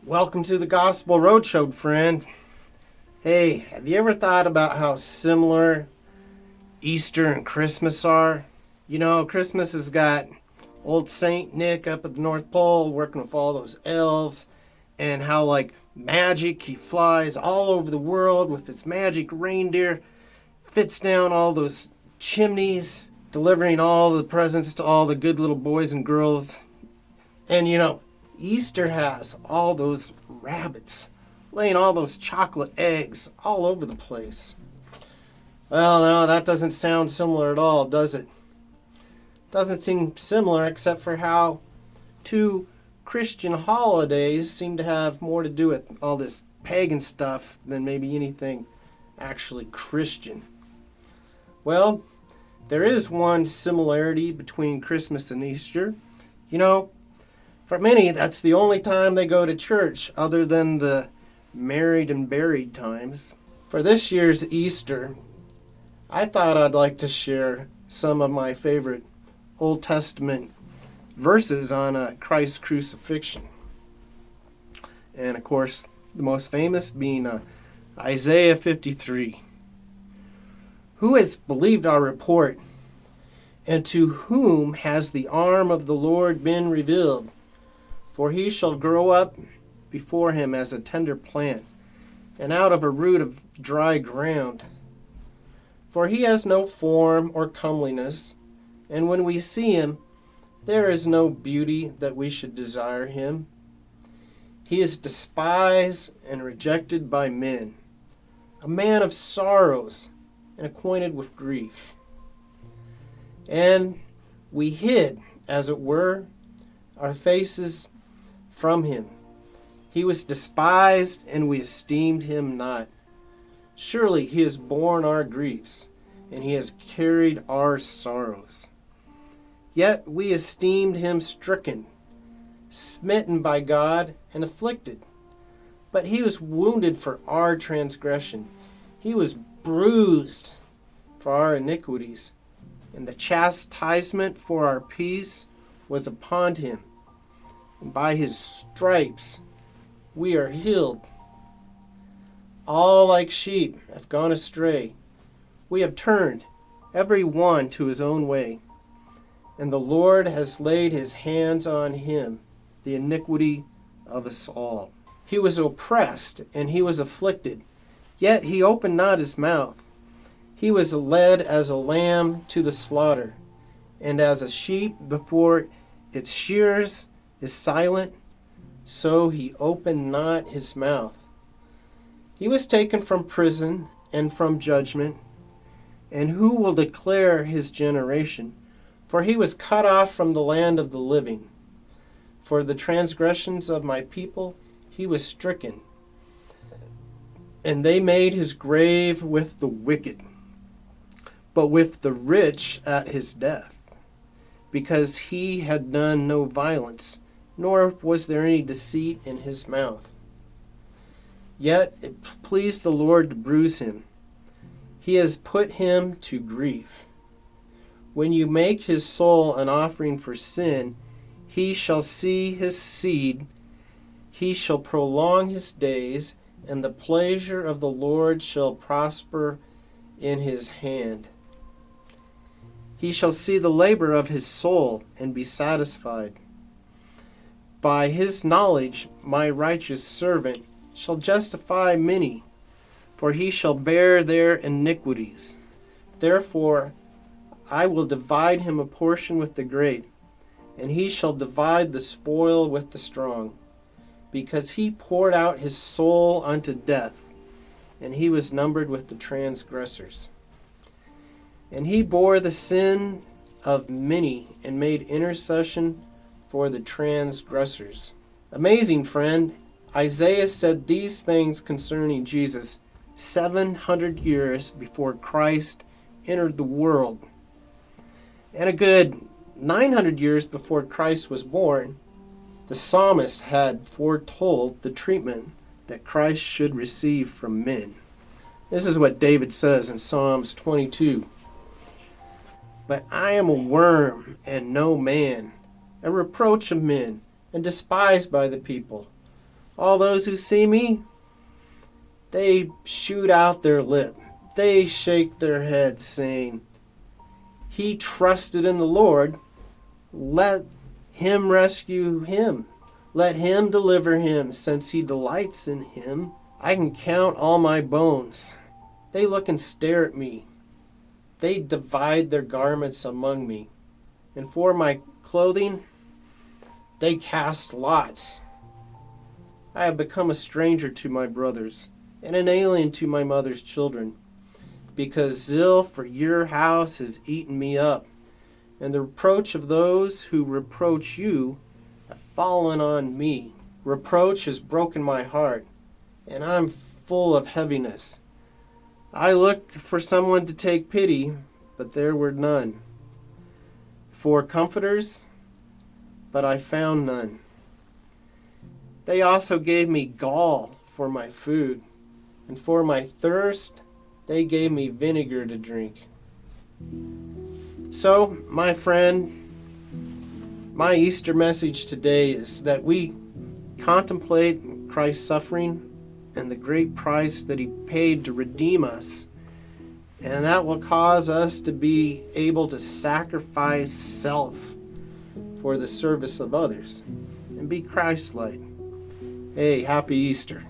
Welcome to the Gospel Roadshow, friend. Hey, have you ever thought about how similar Easter and Christmas are? You know, Christmas has got old Saint Nick up at the North Pole working with all those elves, and how, like magic, he flies all over the world with his magic reindeer, fits down all those chimneys, delivering all the presents to all the good little boys and girls. And you know, Easter has all those rabbits laying all those chocolate eggs all over the place. Well, no, that doesn't sound similar at all, does it? Doesn't seem similar except for how two Christian holidays seem to have more to do with all this pagan stuff than maybe anything actually Christian. Well, there is one similarity between Christmas and Easter. You know, for many, that's the only time they go to church other than the married and buried times. For this year's Easter, I thought I'd like to share some of my favorite Old Testament verses on Christ's crucifixion. And of course, the most famous being Isaiah 53. Who has believed our report, and to whom has the arm of the Lord been revealed? For he shall grow up before him as a tender plant, and out of a root of dry ground. For he has no form or comeliness, and when we see him, there is no beauty that we should desire him. He is despised and rejected by men, a man of sorrows and acquainted with grief. And we hid, as it were, our faces from him. He was despised, and we esteemed him not. Surely he has borne our griefs, and he has carried our sorrows. Yet we esteemed him stricken, smitten by God, and afflicted. But he was wounded for our transgression. He was bruised for our iniquities, and the chastisement for our peace was upon him. And by his stripes we are healed. All like sheep have gone astray. We have turned every one to his own way. And the Lord has laid his hands on him, the iniquity of us all. He was oppressed and he was afflicted, yet he opened not his mouth. He was led as a lamb to the slaughter, and as a sheep before its shearers is silent, so he opened not his mouth. He was taken from prison and from judgment, and who will declare his generation? For he was cut off from the land of the living. For the transgressions of my people he was stricken, and they made his grave with the wicked, but with the rich at his death, because he had done no violence, nor was there any deceit in his mouth. Yet it pleased the Lord to bruise him. He has put him to grief. When you make his soul an offering for sin, he shall see his seed. He shall prolong his days, and the pleasure of the Lord shall prosper in his hand. He shall see the labor of his soul and be satisfied. By his knowledge my righteous servant shall justify many, for he shall bear their iniquities. Therefore I will divide him a portion with the great, and he shall divide the spoil with the strong, because he poured out his soul unto death, and he was numbered with the transgressors. And he bore the sin of many and made intercession for the transgressors. Amazing, friend. Isaiah said these things concerning Jesus 700 years before Christ entered the world. And a good 900 years before Christ was born, the psalmist had foretold the treatment that Christ should receive from men. This is what David says in Psalms 22. But I am a worm and no man, a reproach of men, and despised by the people. All those who see me, they shoot out their lip. They shake their heads, saying, "He trusted in the Lord. Let him rescue him. Let him deliver him, since he delights in him." I can count all my bones. They look and stare at me. They divide their garments among me. And for my clothing, they cast lots. I have become a stranger to my brothers, and an alien to my mother's children, because zeal for your house has eaten me up, and the reproach of those who reproach you have fallen on me. Reproach has broken my heart, and I'm full of heaviness. I looked for someone to take pity, but there were none. For comforters, but I found none. They also gave me gall for my food, and for my thirst they gave me vinegar to drink. So, my friend, my Easter message today is that we contemplate Christ's suffering and the great price that he paid to redeem us. And that will cause us to be able to sacrifice self for the service of others and be Christ-like. Hey, happy Easter.